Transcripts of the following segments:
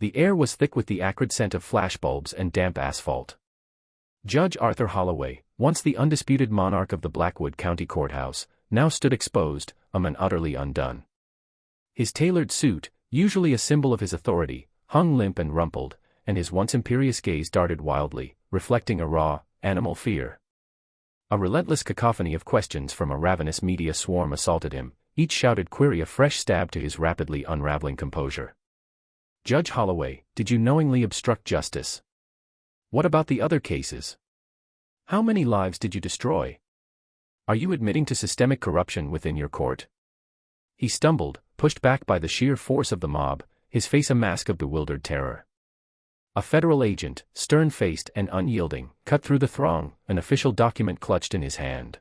The air was thick with the acrid scent of flashbulbs and damp asphalt. Judge Arthur Holloway, once the undisputed monarch of the Blackwood County Courthouse, now stood exposed, a man utterly undone. His tailored suit, usually a symbol of his authority, hung limp and rumpled, and his once imperious gaze darted wildly, reflecting a raw, animal fear. A relentless cacophony of questions from a ravenous media swarm assaulted him, each shouted query a fresh stab to his rapidly unraveling composure. Judge Holloway, did you knowingly obstruct justice? What about the other cases? How many lives did you destroy? Are you admitting to systemic corruption within your court? He stumbled, pushed back by the sheer force of the mob, his face a mask of bewildered terror. A federal agent, stern-faced and unyielding, cut through the throng, an official document clutched in his hand.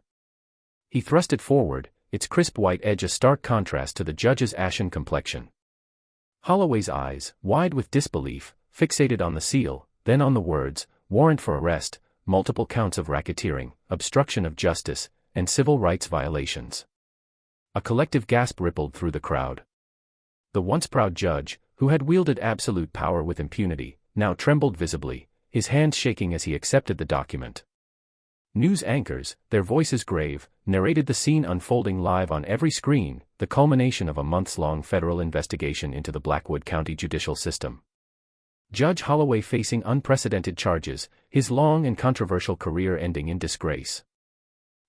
He thrust it forward, its crisp white edge a stark contrast to the judge's ashen complexion. Holloway's eyes, wide with disbelief, fixated on the seal, then on the words, warrant for arrest, multiple counts of racketeering, obstruction of justice, and civil rights violations. A collective gasp rippled through the crowd. The once proud judge, who had wielded absolute power with impunity, now trembled visibly, his hands shaking as he accepted the document. News anchors, their voices grave, narrated the scene unfolding live on every screen, the culmination of a months-long federal investigation into the Blackwood County judicial system. Judge Holloway facing unprecedented charges, his long and controversial career ending in disgrace.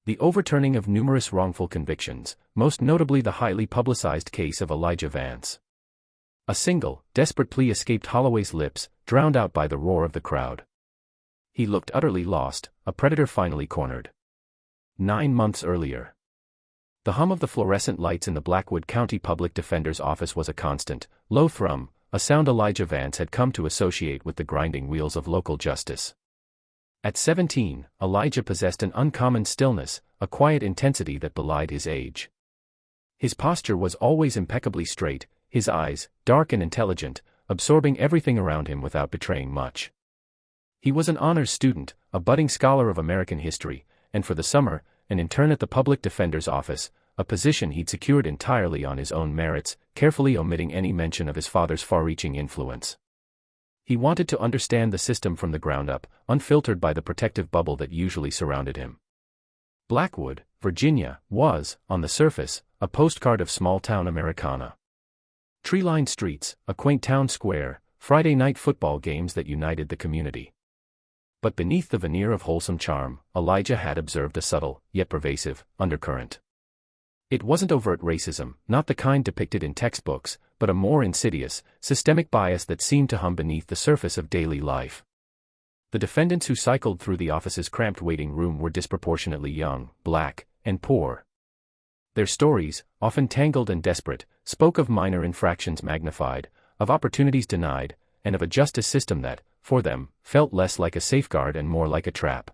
The overturning of numerous wrongful convictions, most notably the highly publicized case of Elijah Vance. A single, desperate plea escaped Holloway's lips, drowned out by the roar of the crowd. He looked utterly lost, a predator finally cornered. 9 months earlier. The hum of the fluorescent lights in the Blackwood County Public Defender's office was a constant, low thrum, a sound Elijah Vance had come to associate with the grinding wheels of local justice. At 17, Elijah possessed an uncommon stillness, a quiet intensity that belied his age. His posture was always impeccably straight, his eyes, dark and intelligent, absorbing everything around him without betraying much. He was an honors student, a budding scholar of American history, and for the summer, an intern at the Public Defender's office, a position he'd secured entirely on his own merits, carefully omitting any mention of his father's far-reaching influence. He wanted to understand the system from the ground up, unfiltered by the protective bubble that usually surrounded him. Blackwood, Virginia, was, on the surface, a postcard of small-town Americana. Tree-lined streets, a quaint town square, Friday night football games that united the community. But beneath the veneer of wholesome charm, Elijah had observed a subtle, yet pervasive, undercurrent. It wasn't overt racism, not the kind depicted in textbooks, but a more insidious, systemic bias that seemed to hum beneath the surface of daily life. The defendants who cycled through the office's cramped waiting room were disproportionately young, black, and poor. Their stories, often tangled and desperate, spoke of minor infractions magnified, of opportunities denied, and of a justice system that, for them, felt less like a safeguard and more like a trap.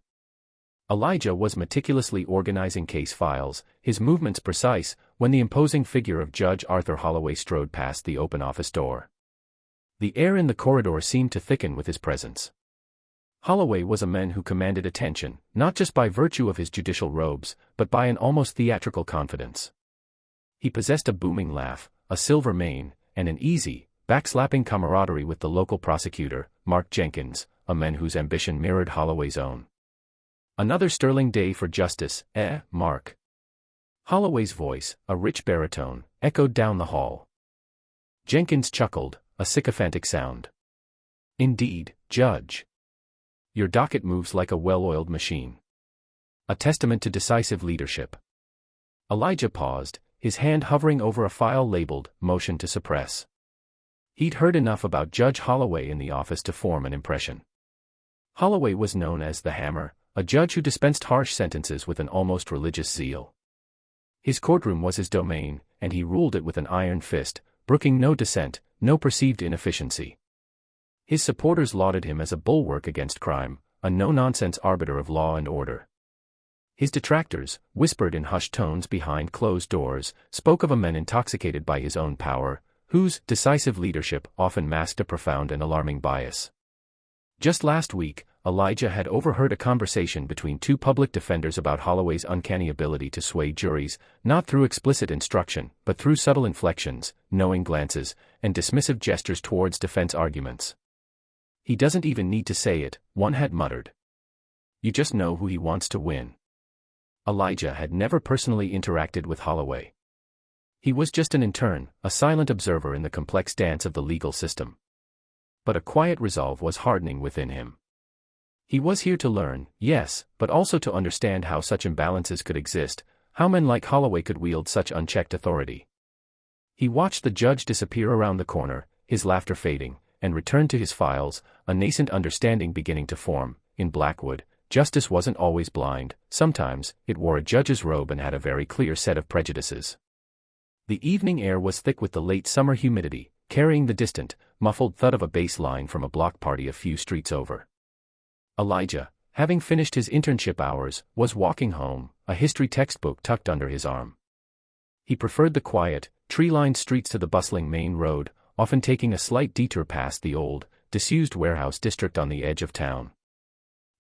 Elijah was meticulously organizing case files, his movements precise, when the imposing figure of Judge Arthur Holloway strode past the open office door. The air in the corridor seemed to thicken with his presence. Holloway was a man who commanded attention, not just by virtue of his judicial robes, but by an almost theatrical confidence. He possessed a booming laugh, a silver mane, and an easy, backslapping camaraderie with the local prosecutor, Mark Jenkins, a man whose ambition mirrored Holloway's own. Another sterling day for justice, Mark? Holloway's voice, a rich baritone, echoed down the hall. Jenkins chuckled, a sycophantic sound. Indeed, Judge. Your docket moves like a well-oiled machine. A testament to decisive leadership. Elijah paused, his hand hovering over a file labeled, Motion to Suppress. He'd heard enough about Judge Holloway in the office to form an impression. Holloway was known as the Hammer, a judge who dispensed harsh sentences with an almost religious zeal. His courtroom was his domain, and he ruled it with an iron fist, brooking no dissent, no perceived inefficiency. His supporters lauded him as a bulwark against crime, a no-nonsense arbiter of law and order. His detractors, whispered in hushed tones behind closed doors, spoke of a man intoxicated by his own power, whose decisive leadership often masked a profound and alarming bias. Just last week, Elijah had overheard a conversation between two public defenders about Holloway's uncanny ability to sway juries, not through explicit instruction, but through subtle inflections, knowing glances, and dismissive gestures towards defense arguments. "He doesn't even need to say it," one had muttered. "You just know who he wants to win." Elijah had never personally interacted with Holloway. He was just an intern, a silent observer in the complex dance of the legal system. But a quiet resolve was hardening within him. He was here to learn, yes, but also to understand how such imbalances could exist, how men like Holloway could wield such unchecked authority. He watched the judge disappear around the corner, his laughter fading, and returned to his files, a nascent understanding beginning to form. In Blackwood, justice wasn't always blind, sometimes it wore a judge's robe and had a very clear set of prejudices. The evening air was thick with the late summer humidity, carrying the distant, muffled thud of a bass line from a block party a few streets over. Elijah, having finished his internship hours, was walking home, a history textbook tucked under his arm. He preferred the quiet, tree-lined streets to the bustling main road, often taking a slight detour past the old, disused warehouse district on the edge of town.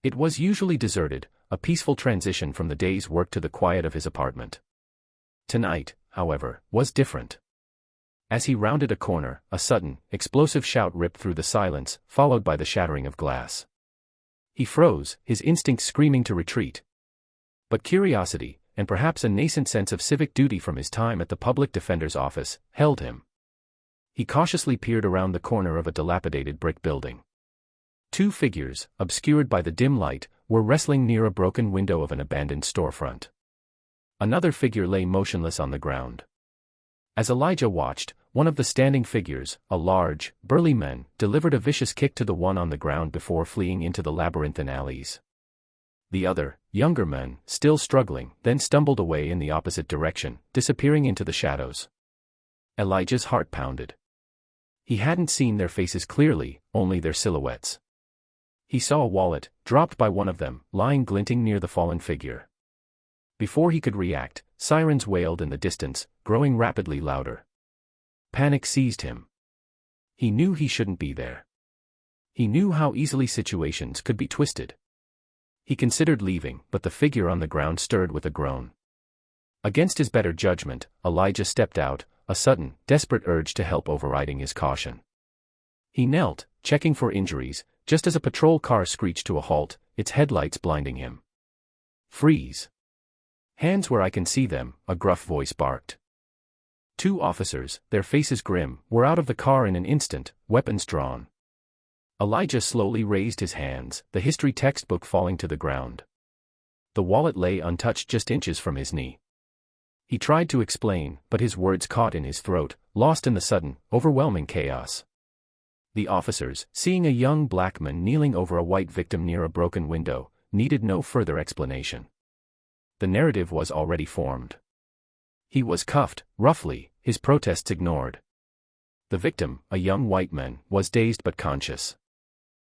It was usually deserted, a peaceful transition from the day's work to the quiet of his apartment. Tonight, however, was different. As he rounded a corner, a sudden, explosive shout ripped through the silence, followed by the shattering of glass. He froze, his instincts screaming to retreat. But curiosity, and perhaps a nascent sense of civic duty from his time at the public defender's office, held him. He cautiously peered around the corner of a dilapidated brick building. Two figures, obscured by the dim light, were wrestling near a broken window of an abandoned storefront. Another figure lay motionless on the ground. As Elijah watched, one of the standing figures, a large, burly man, delivered a vicious kick to the one on the ground before fleeing into the labyrinthine alleys. The other, younger man, still struggling, then stumbled away in the opposite direction, disappearing into the shadows. Elijah's heart pounded. He hadn't seen their faces clearly, only their silhouettes. He saw a wallet, dropped by one of them, lying glinting near the fallen figure. Before he could react, sirens wailed in the distance, growing rapidly louder. Panic seized him. He knew he shouldn't be there. He knew how easily situations could be twisted. He considered leaving, but the figure on the ground stirred with a groan. Against his better judgment, Elijah stepped out, a sudden, desperate urge to help overriding his caution. He knelt, checking for injuries, just as a patrol car screeched to a halt, its headlights blinding him. "Freeze! Hands where I can see them," a gruff voice barked. Two officers, their faces grim, were out of the car in an instant, weapons drawn. Elijah slowly raised his hands, the history textbook falling to the ground. The wallet lay untouched just inches from his knee. He tried to explain, but his words caught in his throat, lost in the sudden, overwhelming chaos. The officers, seeing a young black man kneeling over a white victim near a broken window, needed no further explanation. The narrative was already formed. He was cuffed, roughly, his protests ignored. The victim, a young white man, was dazed but conscious.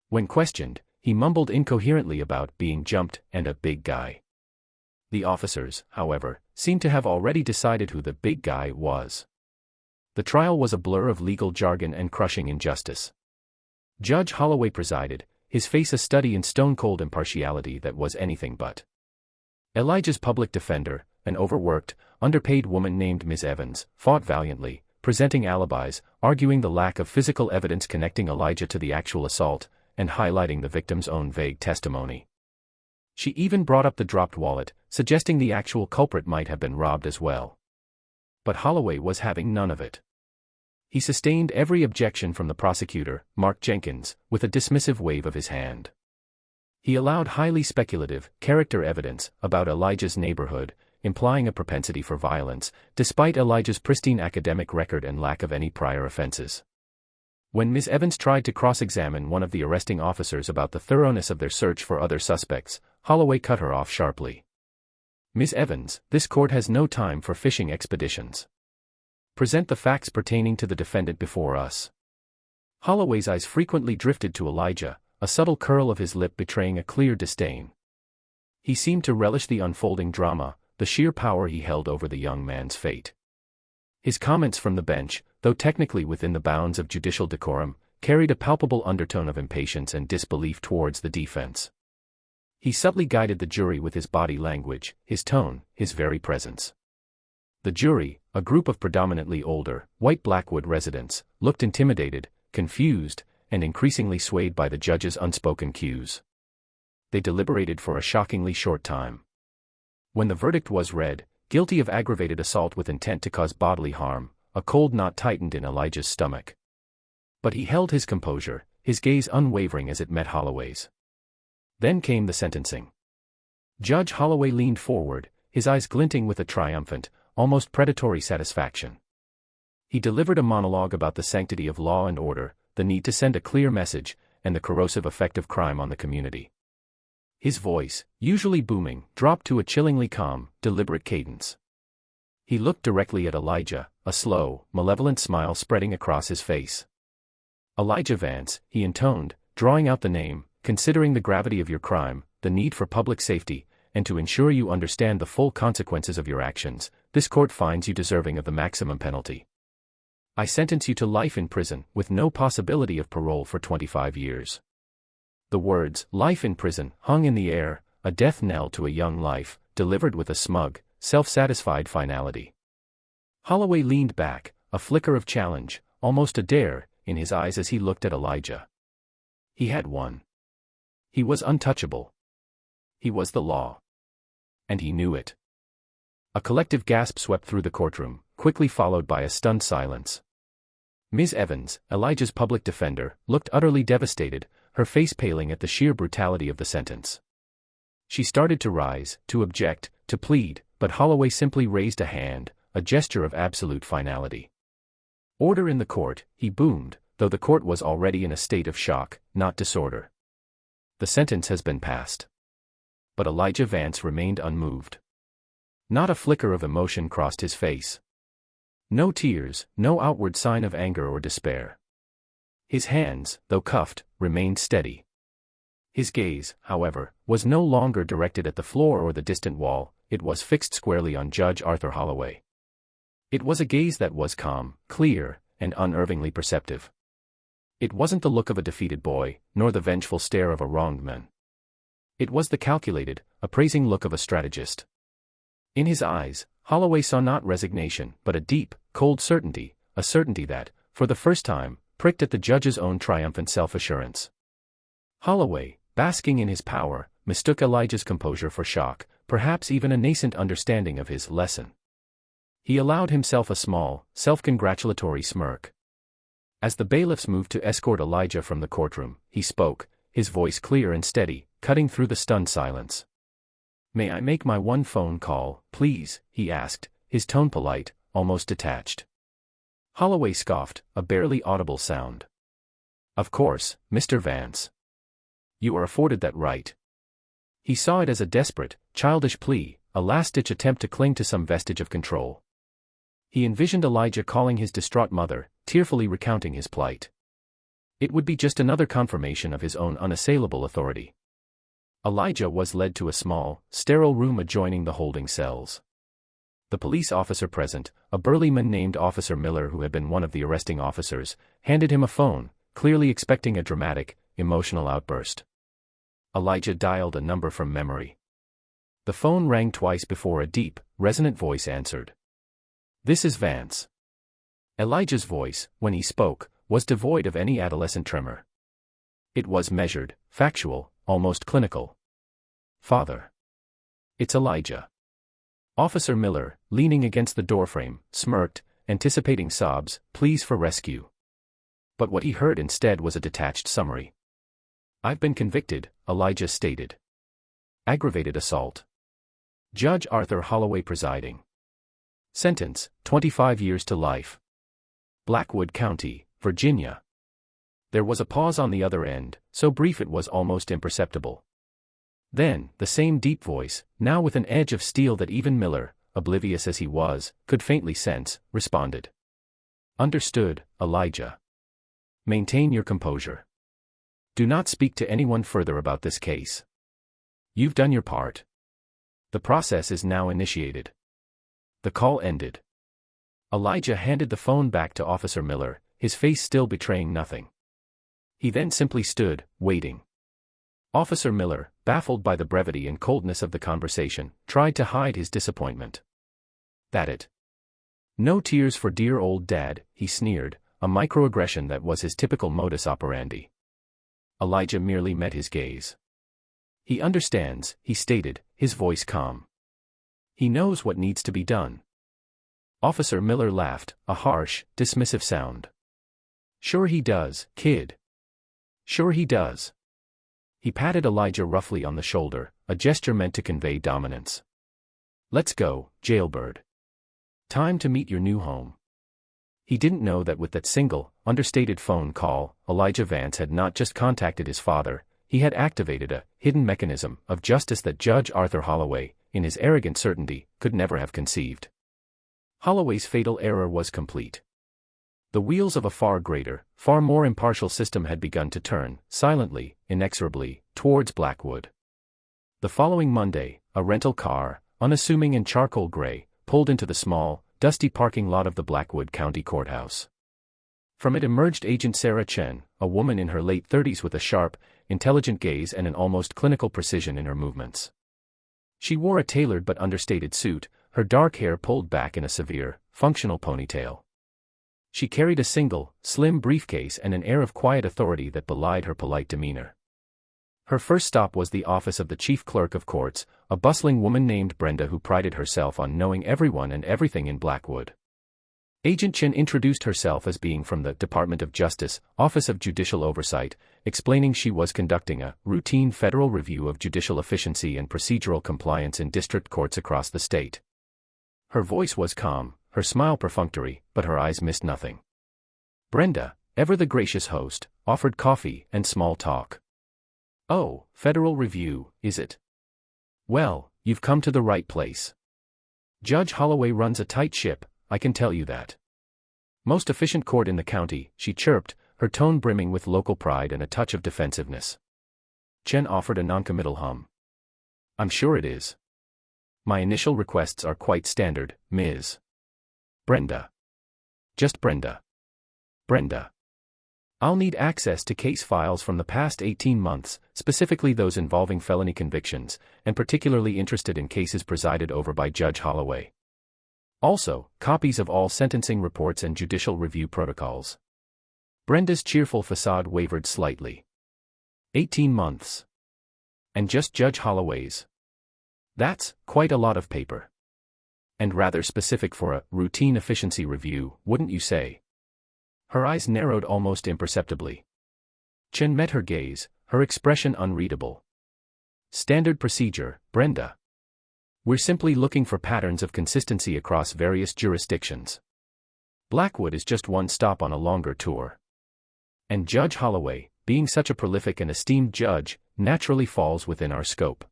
When questioned, he mumbled incoherently about being jumped and a big guy. The officers, however, seemed to have already decided who the big guy was. The trial was a blur of legal jargon and crushing injustice. Judge Holloway presided, his face a study in stone-cold impartiality that was anything but. Elijah's public defender, an overworked, underpaid woman named Ms. Evans, fought valiantly, presenting alibis, arguing the lack of physical evidence connecting Elijah to the actual assault, and highlighting the victim's own vague testimony. She even brought up the dropped wallet, suggesting the actual culprit might have been robbed as well. But Holloway was having none of it. He sustained every objection from the prosecutor, Mark Jenkins, with a dismissive wave of his hand. He allowed highly speculative, character evidence about Elijah's neighborhood, implying a propensity for violence, despite Elijah's pristine academic record and lack of any prior offenses. When Ms. Evans tried to cross-examine one of the arresting officers about the thoroughness of their search for other suspects, Holloway cut her off sharply. "Ms. Evans, this court has no time for fishing expeditions. Present the facts pertaining to the defendant before us." Holloway's eyes frequently drifted to Elijah, a subtle curl of his lip betraying a clear disdain. He seemed to relish the unfolding drama, the sheer power he held over the young man's fate. His comments from the bench, though technically within the bounds of judicial decorum, carried a palpable undertone of impatience and disbelief towards the defense. He subtly guided the jury with his body language, his tone, his very presence. The jury, a group of predominantly older, white Blackwood residents, looked intimidated, confused, and increasingly swayed by the judge's unspoken cues. They deliberated for a shockingly short time. When the verdict was read, guilty of aggravated assault with intent to cause bodily harm, a cold knot tightened in Elijah's stomach. But he held his composure, his gaze unwavering as it met Holloway's. Then came the sentencing. Judge Holloway leaned forward, his eyes glinting with a triumphant, almost predatory satisfaction. He delivered a monologue about the sanctity of law and order, the need to send a clear message, and the corrosive effect of crime on the community. His voice, usually booming, dropped to a chillingly calm, deliberate cadence. He looked directly at Elijah, a slow, malevolent smile spreading across his face. "Elijah Vance," he intoned, drawing out the name, "considering the gravity of your crime, the need for public safety, and to ensure you understand the full consequences of your actions, this court finds you deserving of the maximum penalty. I sentence you to life in prison, with no possibility of parole for 25 years. The words, "life in prison," hung in the air, a death knell to a young life, delivered with a smug, self-satisfied finality. Holloway leaned back, a flicker of challenge, almost a dare, in his eyes as he looked at Elijah. He had won. He was untouchable. He was the law. And he knew it. A collective gasp swept through the courtroom, quickly followed by a stunned silence. Ms. Evans, Elijah's public defender, looked utterly devastated, her face paling at the sheer brutality of the sentence. She started to rise, to object, to plead, but Holloway simply raised a hand, a gesture of absolute finality. "Order in the court," he boomed, though the court was already in a state of shock, not disorder. "The sentence has been passed." But Elijah Vance remained unmoved. Not a flicker of emotion crossed his face. No tears, no outward sign of anger or despair. His hands, though cuffed, remained steady. His gaze, however, was no longer directed at the floor or the distant wall, it was fixed squarely on Judge Arthur Holloway. It was a gaze that was calm, clear, and unervingly perceptive. It wasn't the look of a defeated boy, nor the vengeful stare of a wronged man. It was the calculated, appraising look of a strategist. In his eyes, Holloway saw not resignation, but a deep, cold certainty, a certainty that, for the first time, pricked at the judge's own triumphant self-assurance. Holloway, basking in his power, mistook Elijah's composure for shock, perhaps even a nascent understanding of his lesson. He allowed himself a small, self-congratulatory smirk. As the bailiffs moved to escort Elijah from the courtroom, he spoke, his voice clear and steady, cutting through the stunned silence. "May I make my one phone call, please?" he asked, his tone polite, almost detached. Holloway scoffed, a barely audible sound. "Of course, Mr. Vance. You are afforded that right." He saw it as a desperate, childish plea, a last-ditch attempt to cling to some vestige of control. He envisioned Elijah calling his distraught mother, tearfully recounting his plight. It would be just another confirmation of his own unassailable authority. Elijah was led to a small, sterile room adjoining the holding cells. The police officer present, a burly man named Officer Miller who had been one of the arresting officers, handed him a phone, clearly expecting a dramatic, emotional outburst. Elijah dialed a number from memory. The phone rang twice before a deep, resonant voice answered. "This is Vance." Elijah's voice, when he spoke, was devoid of any adolescent tremor. It was measured, factual, almost clinical. "Father. It's Elijah." Officer Miller, leaning against the doorframe, smirked, anticipating sobs, pleas for rescue. But what he heard instead was a detached summary. "I've been convicted," Elijah stated. "Aggravated assault. Judge Arthur Holloway presiding. Sentence, 25 years to life. Blackwood County, Virginia." There was a pause on the other end, so brief it was almost imperceptible. Then, the same deep voice, now with an edge of steel that even Miller, oblivious as he was, could faintly sense, responded. "Understood, Elijah. Maintain your composure. Do not speak to anyone further about this case. You've done your part. The process is now initiated." The call ended. Elijah handed the phone back to Officer Miller, his face still betraying nothing. He then simply stood, waiting. Officer Miller, baffled by the brevity and coldness of the conversation, tried to hide his disappointment. That it? No tears for dear old Dad, he sneered, a microaggression that was his typical modus operandi. Elijah merely met his gaze. He understands, he stated, his voice calm. He knows what needs to be done. Officer Miller laughed, a harsh, dismissive sound. Sure he does, kid. Sure he does. He patted Elijah roughly on the shoulder, a gesture meant to convey dominance. Let's go, jailbird. Time to meet your new home. He didn't know that with that single, understated phone call, Elijah Vance had not just contacted his father, he had activated a hidden mechanism of justice that Judge Arthur Holloway, in his arrogant certainty, could never have conceived. Holloway's fatal error was complete. The wheels of a far greater, far more impartial system had begun to turn, silently, inexorably, towards Blackwood. The following Monday, a rental car, unassuming and charcoal gray, pulled into the small, dusty parking lot of the Blackwood County Courthouse. From it emerged Agent Sarah Chen, a woman in her late 30s with a sharp, intelligent gaze and an almost clinical precision in her movements. She wore a tailored but understated suit, her dark hair pulled back in a severe, functional ponytail. She carried a single, slim briefcase and an air of quiet authority that belied her polite demeanor. Her first stop was the office of the Chief Clerk of Courts, a bustling woman named Brenda who prided herself on knowing everyone and everything in Blackwood. Agent Chen introduced herself as being from the Department of Justice, Office of Judicial Oversight, explaining she was conducting a routine federal review of judicial efficiency and procedural compliance in district courts across the state. Her voice was calm, her smile perfunctory, but her eyes missed nothing. Brenda, ever the gracious host, offered coffee and small talk. Oh, federal review, is it? Well, you've come to the right place. Judge Holloway runs a tight ship, I can tell you that. Most efficient court in the county, she chirped, her tone brimming with local pride and a touch of defensiveness. Chen offered a noncommittal hum. I'm sure it is. My initial requests are quite standard, Ms. Brenda. Just Brenda. Brenda. I'll need access to case files from the past 18 months, specifically those involving felony convictions, and particularly interested in cases presided over by Judge Holloway. Also, copies of all sentencing reports and judicial review protocols. Brenda's cheerful facade wavered slightly. 18 months. And just Judge Holloway's. That's quite a lot of paper. And rather specific for a routine efficiency review, wouldn't you say? Her eyes narrowed almost imperceptibly. Chen met her gaze, her expression unreadable. Standard procedure, Brenda. We're simply looking for patterns of consistency across various jurisdictions. Blackwood is just one stop on a longer tour. And Judge Holloway, being such a prolific and esteemed judge, naturally falls within our scope.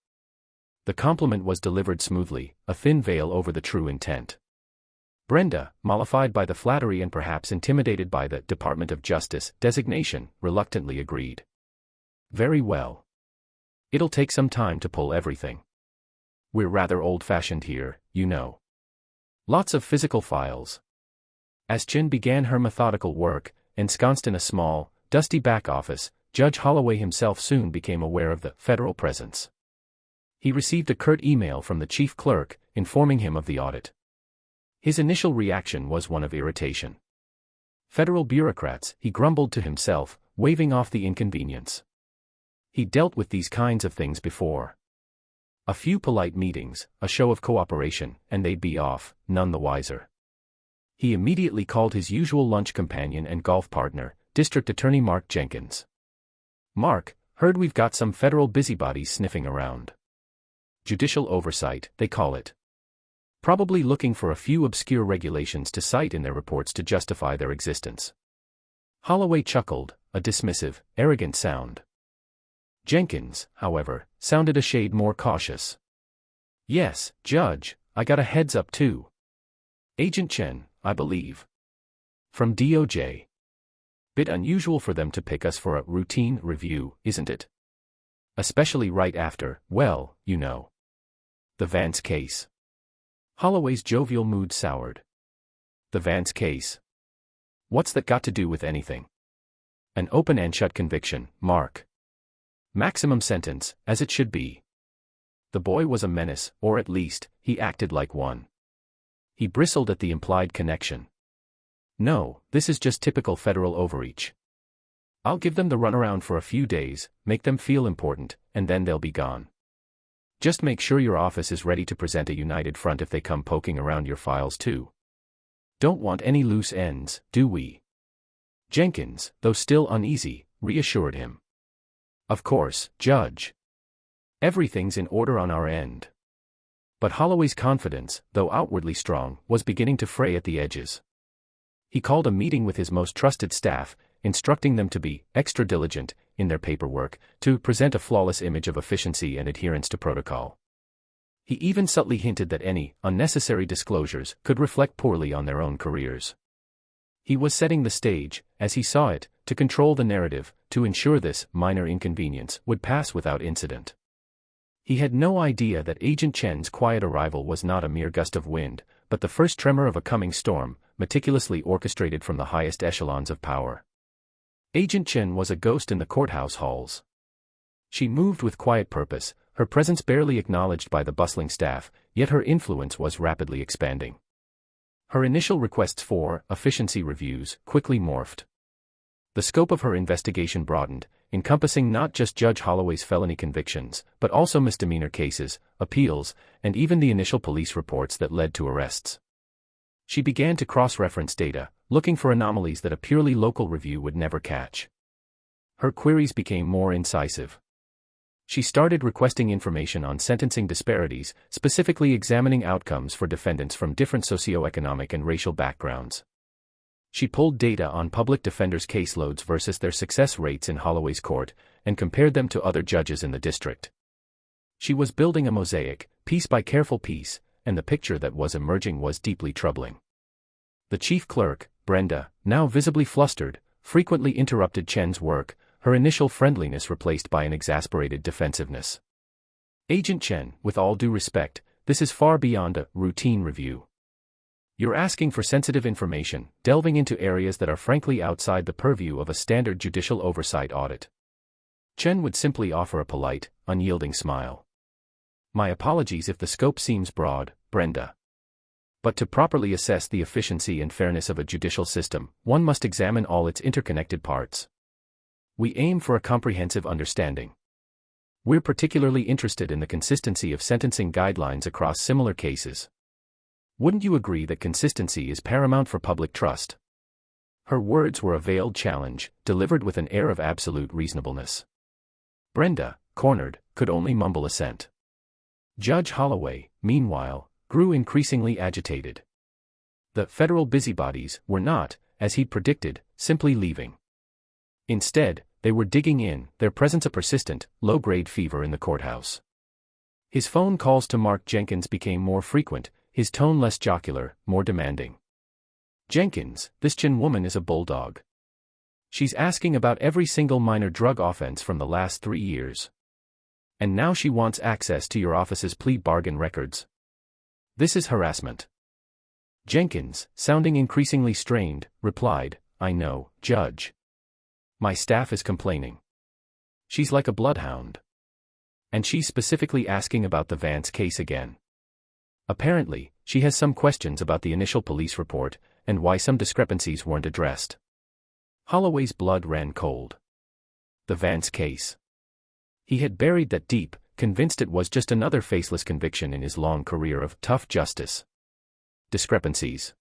The compliment was delivered smoothly, a thin veil over the true intent. Brenda, mollified by the flattery and perhaps intimidated by the Department of Justice designation, reluctantly agreed. Very well. It'll take some time to pull everything. We're rather old-fashioned here, you know. Lots of physical files. As Chen began her methodical work, ensconced in a small, dusty back office, Judge Holloway himself soon became aware of the federal presence. He received a curt email from the chief clerk, informing him of the audit. His initial reaction was one of irritation. Federal bureaucrats, he grumbled to himself, waving off the inconvenience. He'd dealt with these kinds of things before. A few polite meetings, a show of cooperation, and they'd be off, none the wiser. He immediately called his usual lunch companion and golf partner, District Attorney Mark Jenkins. Mark, heard we've got some federal busybodies sniffing around. Judicial oversight, they call it. Probably looking for a few obscure regulations to cite in their reports to justify their existence. Holloway chuckled, a dismissive, arrogant sound. Jenkins, however, sounded a shade more cautious. Yes, Judge, I got a heads up too. Agent Chen, I believe. From DOJ. Bit unusual for them to pick us for a routine review, isn't it? Especially right after, well, you know. The Vance case. Holloway's jovial mood soured. The Vance case. What's that got to do with anything? An open and shut conviction, Mark. Maximum sentence, as it should be. The boy was a menace, or at least, he acted like one. He bristled at the implied connection. No, this is just typical federal overreach. I'll give them the runaround for a few days, make them feel important, and then they'll be gone. Just make sure your office is ready to present a united front if they come poking around your files too. Don't want any loose ends, do we? Jenkins, though still uneasy, reassured him. Of course, Judge. Everything's in order on our end. But Holloway's confidence, though outwardly strong, was beginning to fray at the edges. He called a meeting with his most trusted staff, instructing them to be extra diligent in their paperwork, to present a flawless image of efficiency and adherence to protocol. He even subtly hinted that any unnecessary disclosures could reflect poorly on their own careers. He was setting the stage, as he saw it, to control the narrative, to ensure this minor inconvenience would pass without incident. He had no idea that Agent Chen's quiet arrival was not a mere gust of wind, but the first tremor of a coming storm, meticulously orchestrated from the highest echelons of power. Agent Chen was a ghost in the courthouse halls. She moved with quiet purpose, her presence barely acknowledged by the bustling staff, yet her influence was rapidly expanding. Her initial requests for efficiency reviews quickly morphed. The scope of her investigation broadened, encompassing not just Judge Holloway's felony convictions, but also misdemeanor cases, appeals, and even the initial police reports that led to arrests. She began to cross-reference data, looking for anomalies that a purely local review would never catch. Her queries became more incisive. She started requesting information on sentencing disparities, specifically examining outcomes for defendants from different socioeconomic and racial backgrounds. She pulled data on public defenders' caseloads versus their success rates in Holloway's court, and compared them to other judges in the district. She was building a mosaic, piece by careful piece, and the picture that was emerging was deeply troubling. The chief clerk, Brenda, now visibly flustered, frequently interrupted Chen's work, her initial friendliness replaced by an exasperated defensiveness. Agent Chen, with all due respect, this is far beyond a routine review. You're asking for sensitive information, delving into areas that are frankly outside the purview of a standard judicial oversight audit. Chen would simply offer a polite, unyielding smile. My apologies if the scope seems broad, Brenda. But to properly assess the efficiency and fairness of a judicial system, one must examine all its interconnected parts. We aim for a comprehensive understanding. We're particularly interested in the consistency of sentencing guidelines across similar cases. Wouldn't you agree that consistency is paramount for public trust? Her words were a veiled challenge, delivered with an air of absolute reasonableness. Brenda, cornered, could only mumble assent. Judge Holloway, meanwhile, grew increasingly agitated. The federal busybodies were not, as he'd predicted, simply leaving. Instead, they were digging in, their presence a persistent, low-grade fever in the courthouse. His phone calls to Mark Jenkins became more frequent, his tone less jocular, more demanding. Jenkins, this Chen woman is a bulldog. She's asking about every single minor drug offense from the last 3 years. And now she wants access to your office's plea bargain records. This is harassment. Jenkins, sounding increasingly strained, replied, I know, Judge. My staff is complaining. She's like a bloodhound. And she's specifically asking about the Vance case again. Apparently, she has some questions about the initial police report, and why some discrepancies weren't addressed. Holloway's blood ran cold. The Vance case. He had buried that deep, convinced it was just another faceless conviction in his long career of tough justice. Discrepancies.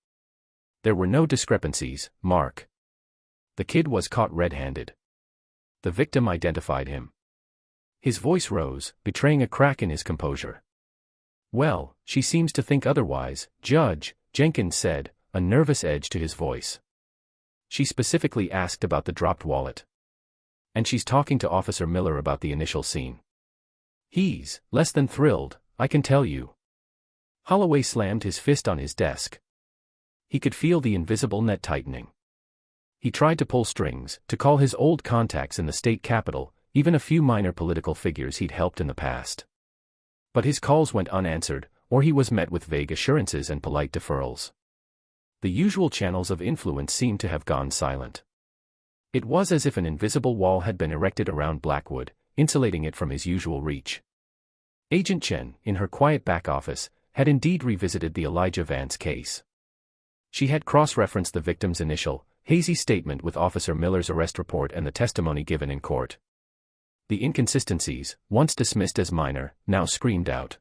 There were no discrepancies, Mark. The kid was caught red-handed. The victim identified him. His voice rose, betraying a crack in his composure. Well, she seems to think otherwise, Judge, Jenkins said, a nervous edge to his voice. She specifically asked about the dropped wallet. And she's talking to Officer Miller about the initial scene. He's less than thrilled, I can tell you. Holloway slammed his fist on his desk. He could feel the invisible net tightening. He tried to pull strings, to call his old contacts in the state capitol, even a few minor political figures he'd helped in the past. But his calls went unanswered, or he was met with vague assurances and polite deferrals. The usual channels of influence seemed to have gone silent. It was as if an invisible wall had been erected around Blackwood, insulating it from his usual reach. Agent Chen, in her quiet back office, had indeed revisited the Elijah Vance case. She had cross-referenced the victim's initial, hazy statement with Officer Miller's arrest report and the testimony given in court. The inconsistencies, once dismissed as minor, now screamed out.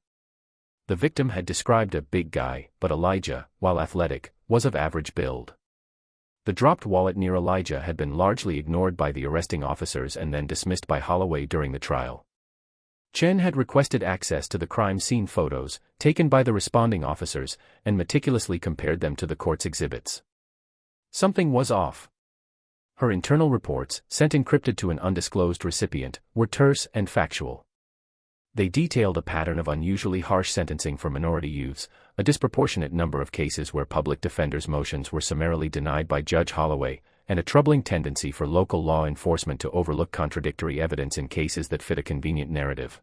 The victim had described a big guy, but Elijah, while athletic, was of average build. The dropped wallet near Elijah had been largely ignored by the arresting officers and then dismissed by Holloway during the trial. Chen had requested access to the crime scene photos, taken by the responding officers, and meticulously compared them to the court's exhibits. Something was off. Her internal reports, sent encrypted to an undisclosed recipient, were terse and factual. They detailed a pattern of unusually harsh sentencing for minority youths, a disproportionate number of cases where public defenders' motions were summarily denied by Judge Holloway, and a troubling tendency for local law enforcement to overlook contradictory evidence in cases that fit a convenient narrative.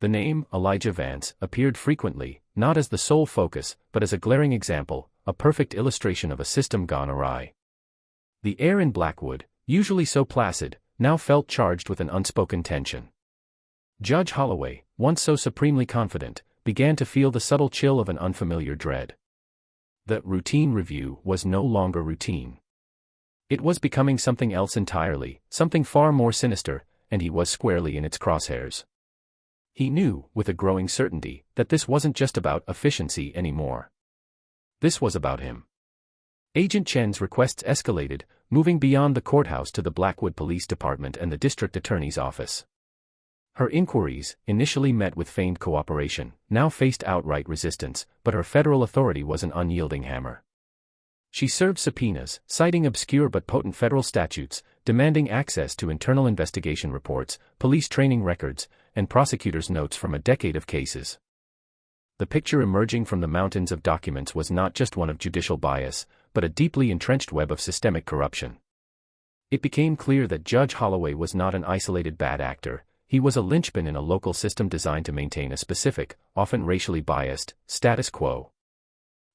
The name, Elijah Vance, appeared frequently, not as the sole focus, but as a glaring example, a perfect illustration of a system gone awry. The air in Blackwood, usually so placid, now felt charged with an unspoken tension. Judge Holloway, once so supremely confident, began to feel the subtle chill of an unfamiliar dread. The routine review was no longer routine. It was becoming something else entirely, something far more sinister, and he was squarely in its crosshairs. He knew, with a growing certainty, that this wasn't just about efficiency anymore. This was about him. Agent Chen's requests escalated, moving beyond the courthouse to the Blackwood Police Department and the district attorney's office. Her inquiries, initially met with feigned cooperation, now faced outright resistance, but her federal authority was an unyielding hammer. She served subpoenas, citing obscure but potent federal statutes, demanding access to internal investigation reports, police training records, and prosecutors' notes from a decade of cases. The picture emerging from the mountains of documents was not just one of judicial bias, but a deeply entrenched web of systemic corruption. It became clear that Judge Holloway was not an isolated bad actor. He was a linchpin in a local system designed to maintain a specific, often racially biased, status quo.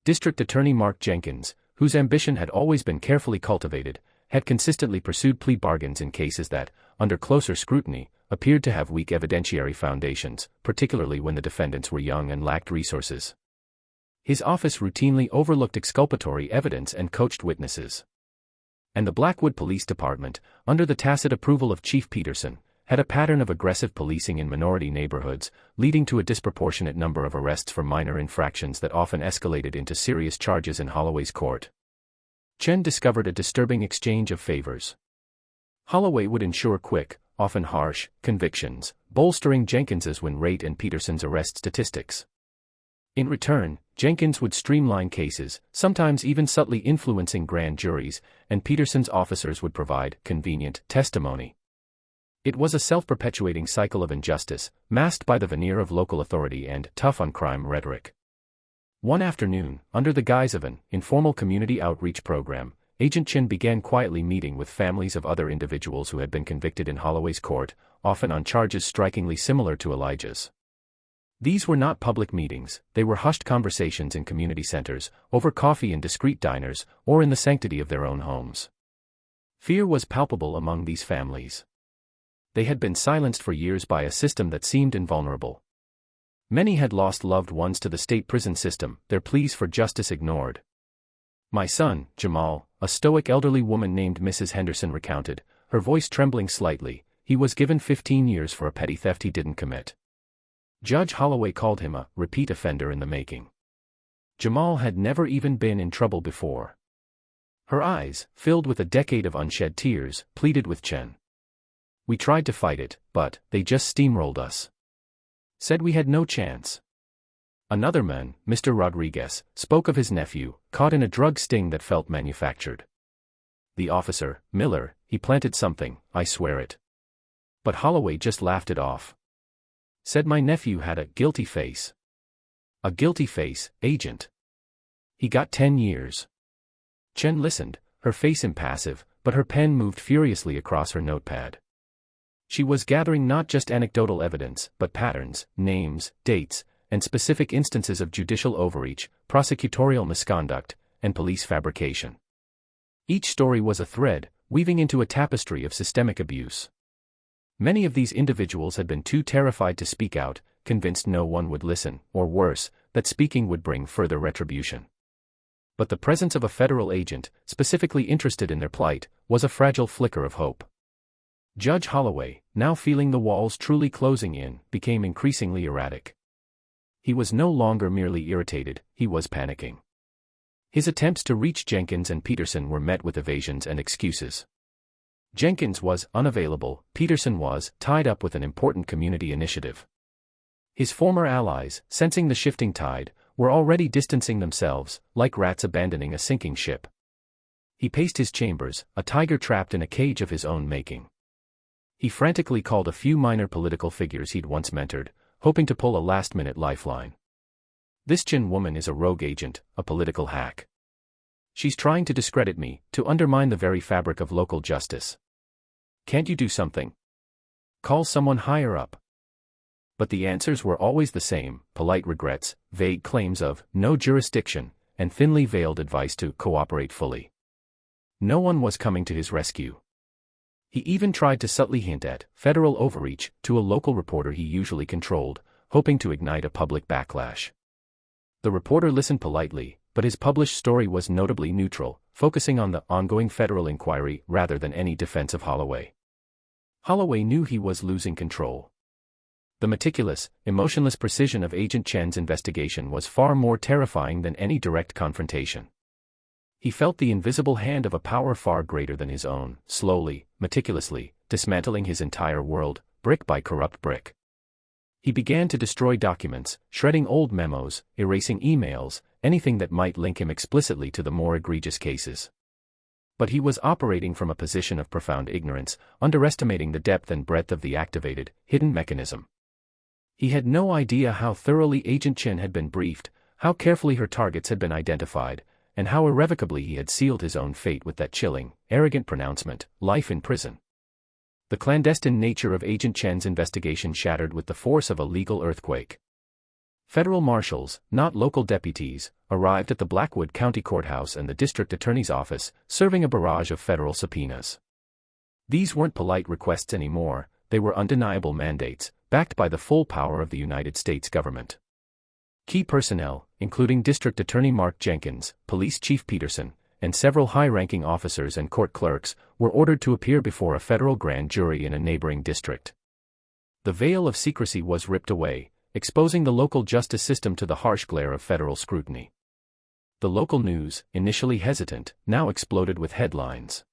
District Attorney Mark Jenkins, whose ambition had always been carefully cultivated, had consistently pursued plea bargains in cases that, under closer scrutiny, appeared to have weak evidentiary foundations, particularly when the defendants were young and lacked resources. His office routinely overlooked exculpatory evidence and coached witnesses. And the Blackwood Police Department, under the tacit approval of Chief Peterson, had a pattern of aggressive policing in minority neighborhoods, leading to a disproportionate number of arrests for minor infractions that often escalated into serious charges in Holloway's court. Chen discovered a disturbing exchange of favors. Holloway would ensure quick, often harsh, convictions, bolstering Jenkins's win rate and Peterson's arrest statistics. In return, Jenkins would streamline cases, sometimes even subtly influencing grand juries, and Peterson's officers would provide convenient testimony. It was a self-perpetuating cycle of injustice, masked by the veneer of local authority and tough-on-crime rhetoric. One afternoon, under the guise of an informal community outreach program, Agent Chen began quietly meeting with families of other individuals who had been convicted in Holloway's court, often on charges strikingly similar to Elijah's. These were not public meetings, they were hushed conversations in community centers, over coffee in discreet diners, or in the sanctity of their own homes. Fear was palpable among these families. They had been silenced for years by a system that seemed invulnerable. Many had lost loved ones to the state prison system, their pleas for justice ignored. My son, Jamal, a stoic elderly woman named Mrs. Henderson recounted, her voice trembling slightly, he was given 15 years for a petty theft he didn't commit. Judge Holloway called him a repeat offender in the making. Jamal had never even been in trouble before. Her eyes, filled with a decade of unshed tears, pleaded with Chen. We tried to fight it, but they just steamrolled us. Said we had no chance. Another man, Mr. Rodriguez, spoke of his nephew, caught in a drug sting that felt manufactured. The officer, Miller, he planted something, I swear it. But Holloway just laughed it off. Said my nephew had a guilty face. A guilty face, Agent. He got 10 years. Chen listened, her face impassive, but her pen moved furiously across her notepad. She was gathering not just anecdotal evidence, but patterns, names, dates, and specific instances of judicial overreach, prosecutorial misconduct, and police fabrication. Each story was a thread, weaving into a tapestry of systemic abuse. Many of these individuals had been too terrified to speak out, convinced no one would listen, or worse, that speaking would bring further retribution. But the presence of a federal agent, specifically interested in their plight, was a fragile flicker of hope. Judge Holloway, now feeling the walls truly closing in, became increasingly erratic. He was no longer merely irritated, he was panicking. His attempts to reach Jenkins and Peterson were met with evasions and excuses. Jenkins was unavailable, Peterson was tied up with an important community initiative. His former allies, sensing the shifting tide, were already distancing themselves, like rats abandoning a sinking ship. He paced his chambers, a tiger trapped in a cage of his own making. He frantically called a few minor political figures he'd once mentored, hoping to pull a last-minute lifeline. This Chin woman is a rogue agent, a political hack. She's trying to discredit me, to undermine the very fabric of local justice. Can't you do something? Call someone higher up. But the answers were always the same: polite regrets, vague claims of no jurisdiction, and thinly veiled advice to cooperate fully. No one was coming to his rescue. He even tried to subtly hint at federal overreach to a local reporter he usually controlled, hoping to ignite a public backlash. The reporter listened politely, but his published story was notably neutral, focusing on the ongoing federal inquiry rather than any defense of Holloway. Holloway knew he was losing control. The meticulous, emotionless precision of Agent Chen's investigation was far more terrifying than any direct confrontation. He felt the invisible hand of a power far greater than his own, slowly, meticulously, dismantling his entire world, brick by corrupt brick. He began to destroy documents, shredding old memos, erasing emails, anything that might link him explicitly to the more egregious cases. But he was operating from a position of profound ignorance, underestimating the depth and breadth of the activated, hidden mechanism. He had no idea how thoroughly Agent Chen had been briefed, how carefully her targets had been identified, and how irrevocably he had sealed his own fate with that chilling, arrogant pronouncement: life in prison. The clandestine nature of Agent Chen's investigation shattered with the force of a legal earthquake. Federal marshals, not local deputies, arrived at the Blackwood County Courthouse and the district attorney's office, serving a barrage of federal subpoenas. These weren't polite requests anymore, they were undeniable mandates, backed by the full power of the United States government. Key personnel, including District Attorney Mark Jenkins, Police Chief Peterson, and several high-ranking officers and court clerks, were ordered to appear before a federal grand jury in a neighboring district. The veil of secrecy was ripped away, exposing the local justice system to the harsh glare of federal scrutiny. The local news, initially hesitant, now exploded with headlines.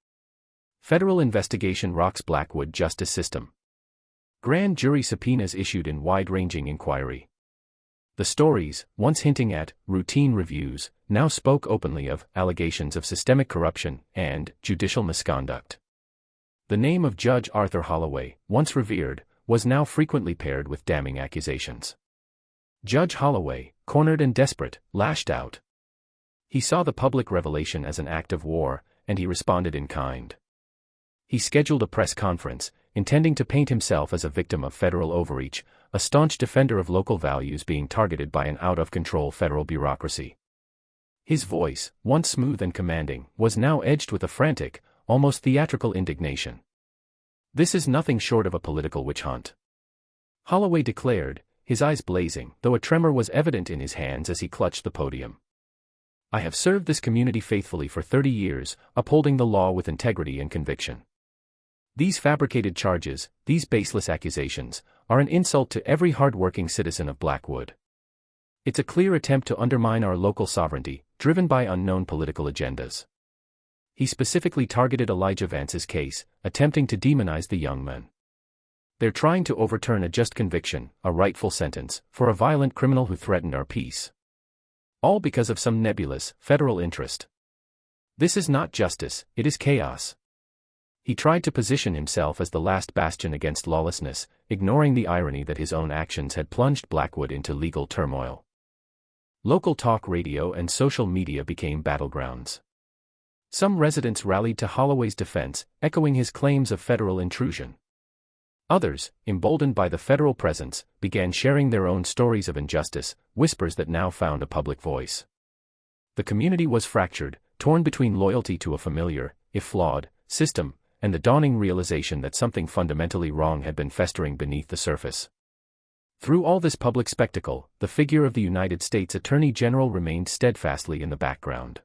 Federal investigation rocks Blackwood justice system. Grand jury subpoenas issued in wide-ranging inquiry. The stories, once hinting at routine reviews, now spoke openly of allegations of systemic corruption and judicial misconduct. The name of Judge Arthur Holloway, once revered, was now frequently paired with damning accusations. Judge Holloway, cornered and desperate, lashed out. He saw the public revelation as an act of war, and he responded in kind. He scheduled a press conference, intending to paint himself as a victim of federal overreach, a staunch defender of local values being targeted by an out-of-control federal bureaucracy. His voice, once smooth and commanding, was now edged with a frantic, almost theatrical indignation. "This is nothing short of a political witch hunt," Holloway declared, his eyes blazing, though a tremor was evident in his hands as he clutched the podium. "I have served this community faithfully for 30 years, upholding the law with integrity and conviction. These fabricated charges, these baseless accusations, are an insult to every hard-working citizen of Blackwood. It's a clear attempt to undermine our local sovereignty, driven by unknown political agendas." He specifically targeted Elijah Vance's case, attempting to demonize the young man. "They're trying to overturn a just conviction, a rightful sentence, for a violent criminal who threatened our peace. All because of some nebulous, federal interest. This is not justice, it is chaos." He tried to position himself as the last bastion against lawlessness, ignoring the irony that his own actions had plunged Blackwood into legal turmoil. Local talk radio and social media became battlegrounds. Some residents rallied to Holloway's defense, echoing his claims of federal intrusion. Others, emboldened by the federal presence, began sharing their own stories of injustice, whispers that now found a public voice. The community was fractured, torn between loyalty to a familiar, if flawed, system, and the dawning realization that something fundamentally wrong had been festering beneath the surface. Through all this public spectacle, the figure of the United States Attorney General remained steadfastly in the background.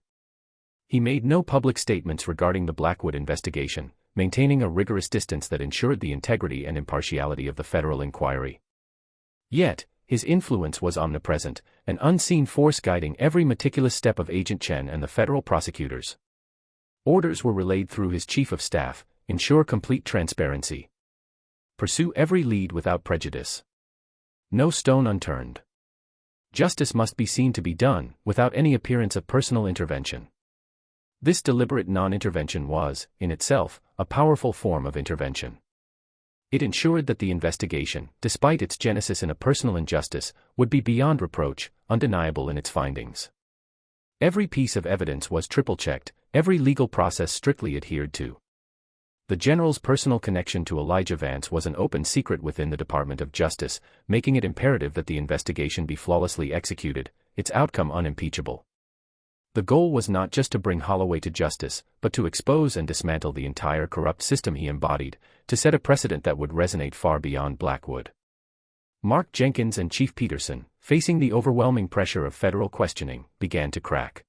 He made no public statements regarding the Blackwood investigation, maintaining a rigorous distance that ensured the integrity and impartiality of the federal inquiry. Yet, his influence was omnipresent, an unseen force guiding every meticulous step of Agent Chen and the federal prosecutors. Orders were relayed through his chief of staff: ensure complete transparency. Pursue every lead without prejudice. No stone unturned. Justice must be seen to be done, without any appearance of personal intervention. This deliberate non-intervention was, in itself, a powerful form of intervention. It ensured that the investigation, despite its genesis in a personal injustice, would be beyond reproach, undeniable in its findings. Every piece of evidence was triple-checked, every legal process strictly adhered to. The general's personal connection to Elijah Vance was an open secret within the Department of Justice, making it imperative that the investigation be flawlessly executed, its outcome unimpeachable. The goal was not just to bring Holloway to justice, but to expose and dismantle the entire corrupt system he embodied, to set a precedent that would resonate far beyond Blackwood. Mark Jenkins and Chief Peterson, facing the overwhelming pressure of federal questioning, began to crack.